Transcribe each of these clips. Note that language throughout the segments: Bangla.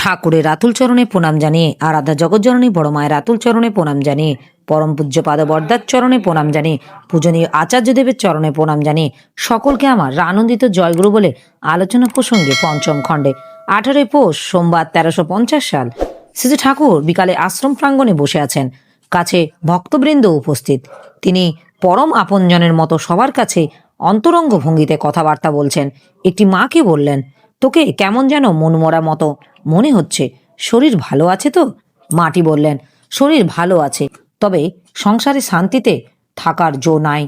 ঠাকুরের রাতুল চরণে প্রণাম জানিয়ে, আরাধ্যা জগৎজননী বড় মায়ের রাতুল চরণে প্রণাম জানিয়ে, পরম পূজ্য পাদ বরদার চরণে প্রণাম জানিয়ে, পূজনীয় আচার্যদেবের চরণে প্রণাম জানিয়ে সকলকে আমার আনন্দিত জয়গুরু বলে আলোচনা প্রসঙ্গে পঞ্চম খণ্ডে 18 পৌষ সোমবার 1350 সাল শ্রী ঠাকুর বিকালে আশ্রম প্রাঙ্গণে বসে আছেন। কাছে ভক্তবৃন্দ উপস্থিত। তিনি পরম আপনজনের মতো সবার কাছে অন্তরঙ্গ ভঙ্গিতে কথাবার্তা বলছেন। একটি মাকে বললেন, তোকে কেমন যেন মনমরা মতো মনে হচ্ছে, শরীর ভালো আছে তো? মাটি বললেন, শরীর ভালো আছে, তবে সংসারে শান্তিতে থাকার জো নাই।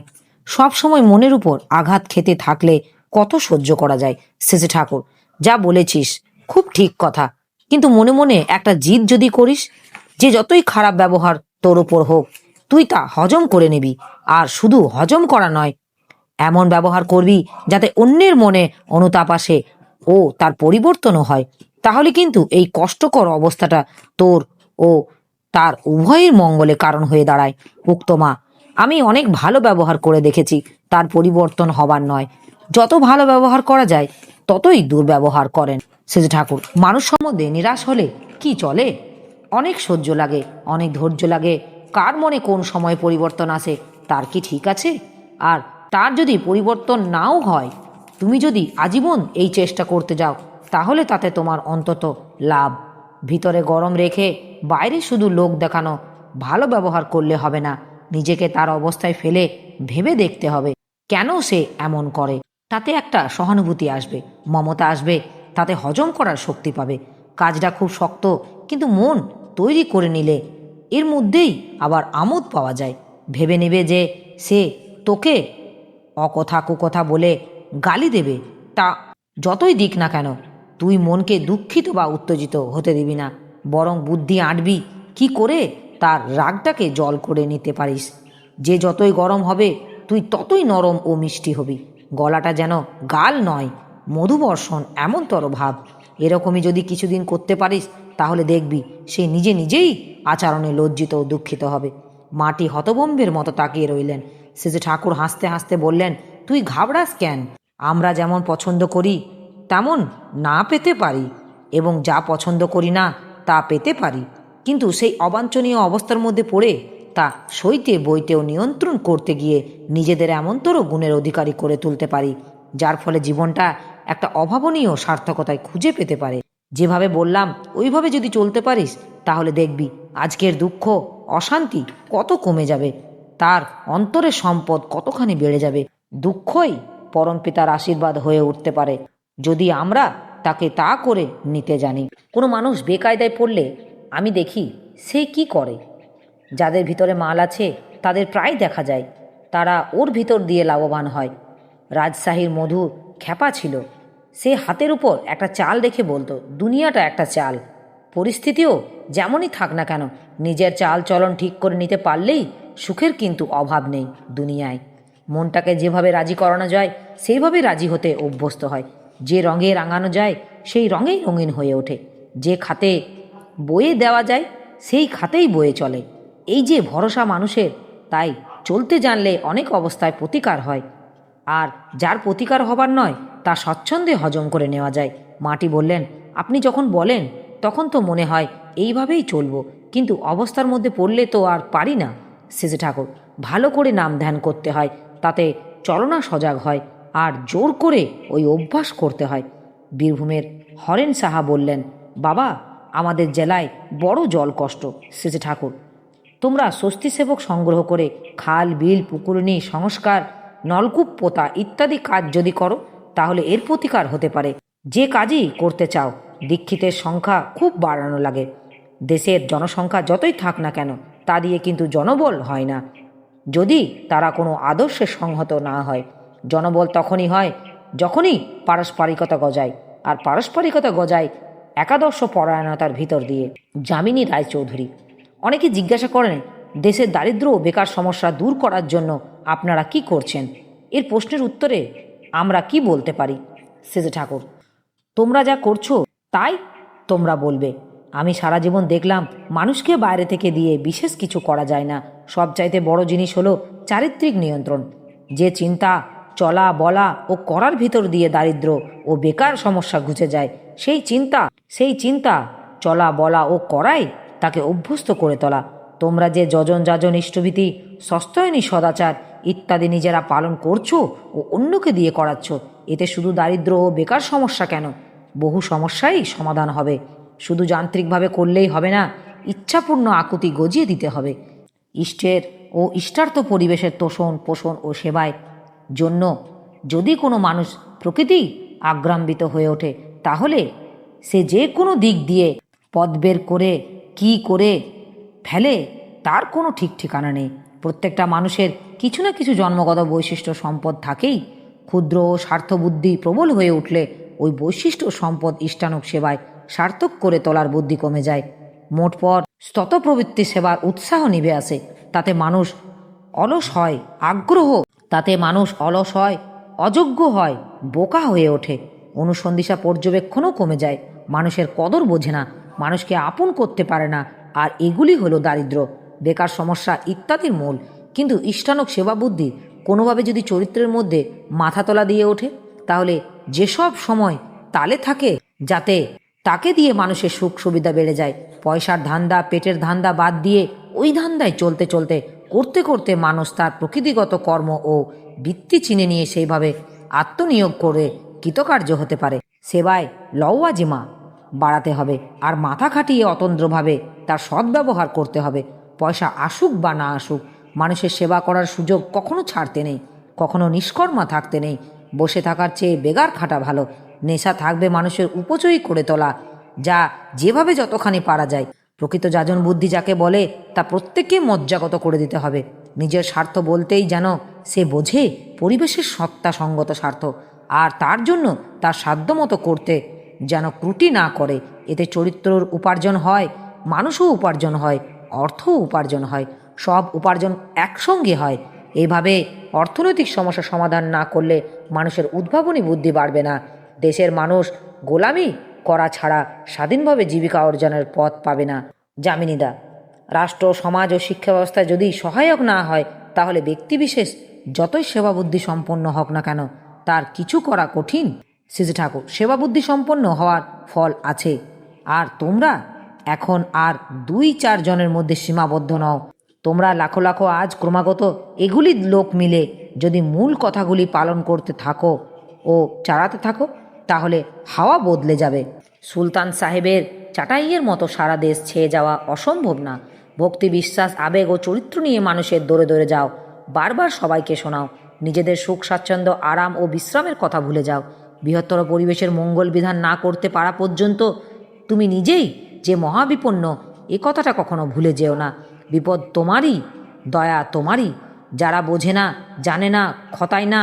সব সময় মনের উপর আঘাত খেতে থাকলে কত সহ্য করা যায়? শ্রী ঠাকুর, যা বলেছিস খুব ঠিক কথা, কিন্তু মনে মনে একটা জিদ যদি করিস যে যতই খারাপ ব্যবহার তোর উপর হোক তুই তা হজম করে নিবি, আর শুধু হজম করা নয়, এমন ব্যবহার করবি যাতে অন্যের মনে অনুতাপ আসে ও তার পরিবর্তনও হয়, তাহলে কিন্তু এই কষ্টকর অবস্থাটা তোর ও তার উভয়ের মঙ্গলে কারণ হয়ে দাঁড়ায়। উক্ত মা, আমি অনেক ভালো ব্যবহার করে দেখেছি, তার পরিবর্তন হবার নয়। যত ভালো ব্যবহার করা যায় ততই দুর্ব্যবহার করেন। শ্রী ঠাকুর, মানুষ সম্বন্ধে নিরাশ হলে কি চলে? অনেক সহ্য লাগে, অনেক ধৈর্য লাগে। কার মনে কোন সময় পরিবর্তন আসে তার কি ঠিক আছে? আর তার যদি পরিবর্তন নাও হয়, তুমি যদি আজীবন এই চেষ্টা করতে যাও, তাহলে তাতে তোমার অন্তত লাভ। ভিতরে গরম রেখে বাইরে শুধু লোক দেখানো ভালো ব্যবহার করলে হবে না। নিজেকে তার অবস্থায় ফেলে ভেবে দেখতে হবে কেন সে এমন করে। তাতে একটা সহানুভূতি আসবে, মমতা আসবে, তাতে হজম করার শক্তি পাবে। কাজটা খুব শক্ত, কিন্তু মন তৈরি করে নিলে এর মধ্যেই আবার আমোদ পাওয়া যায়। ভেবে নেবে যে সে তোকে অকথা কুকথা বলে গালি দেবে, তা যতই দিক না কেন তুই মনকে দুঃখিত বা উত্তেজিত হতে দিবি না, বরং বুদ্ধি আঁটবি কি করে তার রাগটাকে জল করে নিতে পারিস। যে যতই গরম হবে তুই ততই নরম ও মিষ্টি হবি। গলাটা যেন গাল নয়, মধুবর্ষণ এমনতর ভাব। এরকমই যদি কিছুদিন করতে পারিস, তাহলে দেখবি সে নিজে নিজেই আচরণে লজ্জিত ও দুঃখিত হবে। মাটি হতবম্বের মতো তাকিয়ে রইলেন। শ্রী ঠাকুর হাসতে হাসতে বললেন, তুই ঘাবড়াস কেন? আমরা যেমন পছন্দ করি তেমন না পেতে পারি, এবং যা পছন্দ করি না তা পেতে পারি, কিন্তু সেই অবাঞ্ছনীয় অবস্থার মধ্যে পড়ে তা সইতে বইতেও নিয়ন্ত্রণ করতে গিয়ে নিজেদের এমনতর গুণের অধিকারী করে তুলতে পারি, যার ফলে জীবনটা একটা অভাবনীয় সার্থকতায় খুঁজে পেতে পারে। যেভাবে বললাম ওইভাবে যদি চলতে পারিস, তাহলে দেখবি আজকের দুঃখ অশান্তি কত কমে যাবে, তার অন্তরের সম্পদ কতখানি বেড়ে যাবে। দুঃখই পরমপিতার আশীর্বাদ হয়ে উঠতে পারে যদি আমরা তাকে তা করে নিতে জানি। কোনো মানুষ বেকায়দায় পড়লে আমি দেখি সে কি করে। যাদের ভিতরে মাল আছে তাদের প্রায় দেখা যায় তারা ওর ভিতর দিয়ে লাভবান হয়। রাজশাহীর মধু খ্যাপা ছিল, সে হাতের উপর একটা চাল রেখে বলতো, দুনিয়াটা একটা চাল। পরিস্থিতিও যেমনই থাক না কেন, নিজের চাল চলন ঠিক করে নিতে পারলেই সুখের কিন্তু অভাব নেই দুনিয়ায়। মনটাকে যেভাবে রাজি করানো যায় সেইভাবেই রাজি হতে অভ্যস্ত হয়। যে রঙে রাঙানো যায় সেই রঙেই রঙিন হয়ে ওঠে। যে খাতে বয়ে দেওয়া যায় সেই খাতেই বয়ে চলে। এই যে ভরসা মানুষের, তাই চলতে জানলে অনেক অবস্থায় প্রতিকার হয়, আর যার প্রতিকার হবার নয় তা স্বচ্ছন্দে হজম করে নেওয়া যায়। মাটি বললেন, আপনি যখন বলেন তখন তো মনে হয় এইভাবেই চলবো, কিন্তু অবস্থার মধ্যে পড়লে তো আর পারি না। শ্রী ঠাকুর, ভালো করে নাম ধ্যান করতে হয়, তাতে চলনা সজাগ হয়, আর জোর করে ওই অভ্যাস করতে হয়। বীরভূমের হরেন সাহা বললেন, বাবা, আমাদের জেলায় বড় জল কষ্ট। শ্রী ঠাকুর, তোমরা স্বস্তি সেবক সংগ্রহ করে খাল বিল পুকুরনি সংস্কার নলকূপ পোতা ইত্যাদি কাজ যদি করো, তাহলে এর প্রতিকার হতে পারে। যে কাজই করতে চাও, দীক্ষিতের সংখ্যা খুব বাড়ানো লাগে। দেশের জনসংখ্যা যতই থাক না কেন, তা দিয়ে কিন্তু জনবল হয় না যদি তারা কোনো আদর্শে সংহত না হয়। জনবল তখনই হয় যখনই পারস্পরিকতা গজায়, আর পারস্পরিকতা গজায় একাদর্শ পরায়ণতার ভিতর দিয়ে। যামিনী রায়চৌধুরী। অনেকে জিজ্ঞাসা করেন, দেশের দারিদ্র্য ও বেকার সমস্যা দূর করার জন্য আপনারা কি করছেন? এর প্রশ্নের উত্তরে আমরা কি বলতে পারি? শ্রী ঠাকুর, তোমরা যা করছো তাই তোমরা বলবে। আমি সারা জীবন দেখলাম মানুষকে বাইরে থেকে দিয়ে বিশেষ কিছু করা যায় না। সবচাইতে বড় জিনিস হলো চারিত্রিক নিয়ন্ত্রণ। যে চিন্তা, চলা বলা ও করার ভিতর দিয়ে দারিদ্র্য ও বেকার সমস্যা ঘুচে যায়, সেই চিন্তা চলা বলা ও করাই তাকে অভ্যস্ত করে তোলা। তোমরা যে যজন যাজন ইষ্টভীতি, সস্তয়নী সদাচার ইত্যাদি নিজেরা পালন করছো ও অন্যকে দিয়ে করাচ্ছ, এতে শুধু দারিদ্র্য ও বেকার সমস্যা কেন, বহু সমস্যাই সমাধান হবে। শুধু যান্ত্রিকভাবে করলেই হবে না, ইচ্ছাপূর্ণ আকুতি গজিয়ে দিতে হবে। ইষ্টের ও ইষ্টার্থ পরিবেশের তোষণ পোষণ ও সেবায় জন্য যদি কোনো মানুষ প্রকৃতি আগ্রাম্বিত হয়ে ওঠে, তাহলে সে যে কোনো দিক দিয়ে পথ বের করে কি করে ফেলে তার কোনো ঠিক ঠিকানা নেই। প্রত্যেকটা মানুষের কিছু না কিছু জন্মগত বৈশিষ্ট্য সম্পদ থাকেই। ক্ষুদ্র ও স্বার্থবুদ্ধি প্রবল হয়ে উঠলে ওই বৈশিষ্ট্য সম্পদ ইষ্টানুক সেবায় সার্থক করে তোলার বুদ্ধি কমে যায়। মোট পর স্ততপ্রবৃত্তি সেবার উৎসাহ নিভে আসে। তাতে মানুষ অলস হয়, অযোগ্য হয়, বোকা হয়ে ওঠে। অনুসন্ধিসা পর্যবেক্ষণও কমে যায়। মানুষের কদর বোঝে না, মানুষকে আপন করতে পারে না। আর এগুলি হলো দারিদ্র্য, বেকার সমস্যা ইত্যাদির মূল। কিন্তু ইষ্টানক সেবা বুদ্ধি কোনোভাবে যদি চরিত্রের মধ্যে মাথা তোলা দিয়ে ওঠে, তাহলে যেসব সময় তালে থাকে, যাতে তাকে দিয়ে মানুষের সুখ সুবিধা বেড়ে যায়। পয়সার ধান্দা, পেটের ধান্দা বাদ দিয়ে ওই ধান্দায় চলতে চলতে করতে করতে মানুষ তার প্রকৃতিগত কর্ম ও বৃত্তি চিনে নিয়ে সেইভাবে আত্মনিয়োগ করে কৃতকার্য হতে পারে। সেবায় লওয়াজিমা বাড়াতে হবে, আর মাথা খাটিয়ে অতন্দ্রভাবে তার সদ্ব্যবহার করতে হবে। পয়সা আসুক বা না আসুক, মানুষের সেবা করার সুযোগ কখনো ছাড়তে নেই, কখনো নিষ্কর্মা থাকতে নেই। বসে থাকার চেয়ে বেগার খাটা ভালো। নেশা থাকবে মানুষের উপচয়ী করে তোলা, যা যেভাবে যতখানি পারা যায়। প্রকৃত যাজন বুদ্ধি যাকে বলে তা প্রত্যেককে মজ্জাগত করে দিতে হবে। নিজের স্বার্থ বলতেই যেন সে বোঝে পরিবেশের সত্তা সঙ্গত স্বার্থ, আর তার জন্য তার সাধ্যমতো করতে যেন ত্রুটি না করে। এতে চরিত্রর উপার্জন হয়, মানুষও উপার্জন হয়, অর্থও উপার্জন হয়, সব উপার্জন একসঙ্গে হয়। এইভাবে অর্থনৈতিক সমস্যা সমাধান না করলে মানুষের উদ্ভাবনী বুদ্ধি বাড়বে না। দেশের মানুষ গোলামি করা ছাড়া স্বাধীনভাবে জীবিকা অর্জনের পথ পাবে না। যামিনীদা, রাষ্ট্র, সমাজ ও শিক্ষা ব্যবস্থা যদি সহায়ক না হয়, তাহলে ব্যক্তিবিশেষ যতই সেবাবুদ্ধি সম্পন্ন হোক না কেন, তার কিছু করা কঠিন। শ্রীজি ঠাকুর, সেবাবুদ্ধি সম্পন্ন হওয়ার ফল আছে, আর তোমরা এখন আর 2-4 জনের মধ্যে সীমাবদ্ধ নও। তোমরা লাখো লাখো আজ ক্রমাগত এগুলি লোক মিলে যদি মূল কথাগুলি পালন করতে থাকো ও চালাতে থাকো, তাহলে হাওয়া বদলে যাবে। সুলতান সাহেবের চাটাইয়ের মতো সারা দেশ ছেয়ে যাওয়া অসম্ভব না। ভক্তি, বিশ্বাস, আবেগ ও চরিত্র নিয়ে মানুষের দৌড়ে দৌড়ে যাও, বারবার সবাইকে শোনাও। নিজেদের সুখ স্বাচ্ছন্দ্য, আরাম ও বিশ্রামের কথা ভুলে যাও। বৃহত্তর পরিবেশের মঙ্গল বিধান না করতে পারা পর্যন্ত তুমি নিজেই যে মহাবিপন্ন, এ কথাটা কখনো ভুলে যেও না। বিপদ তোমারই, দয়া তোমারই। যারা বোঝে না, জানে না, খতায় না,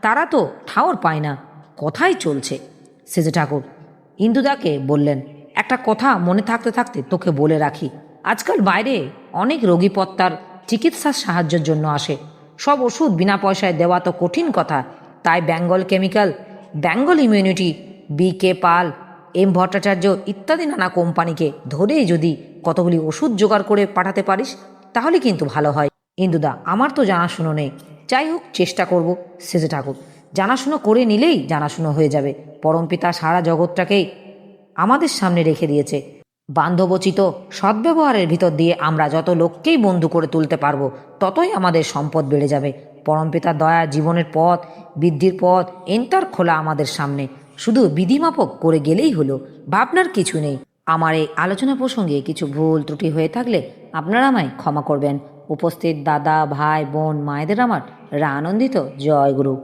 তারা তো ঠাওর পায় না। কথাই চলছে। সেজে ঠাকুর ইন্দুদাকে বললেন, একটা কথা মনে থাকতে থাকতে তোকে বলে রাখি। আজকাল বাইরে অনেক রোগী পত্তার চিকিৎসার সাহায্যের জন্য আসে। সব ওষুধ বিনা পয়সায় দেওয়া তো কঠিন কথা। তাই Bengal chemical, Bengal immunity, BK পাল, M ভট্টাচার্য ইত্যাদি নানা কোম্পানিকে ধরেই যদি কতগুলি ওষুধ জোগাড় করে পাঠাতে পারিস, তাহলে কিন্তু ভালো হয়। ইন্দুদা, আমার তো জানাশুনো নেই। যাই হোক, চেষ্টা করব। সেজে ঠাকুর, জানাশুনো করে নিলেই জানাশুনো হয়ে যাবে। পরমপিতা সারা জগৎটাকেই আমাদের সামনে রেখে দিয়েছে। বান্ধবোচিত সদ্ব্যবহারের ভিতর দিয়ে আমরা যত লোককেই বন্ধু করে তুলতে পারবো, ততই আমাদের সম্পদ বেড়ে যাবে। পরমপিতার দয়া জীবনের পথ, বৃদ্ধির পথ এন্টার খোলা আমাদের সামনে। শুধু বিধিমাপক করে গেলেই হলো, ভাবনার কিছু নেই। আমার এই আলোচনা প্রসঙ্গে কিছু ভুল ত্রুটি হয়ে থাকলে আপনারা আমায় ক্ষমা করবেন। উপস্থিত দাদা, ভাই, বোন, মায়েদের আমার আনন্দিত জয় গুরু।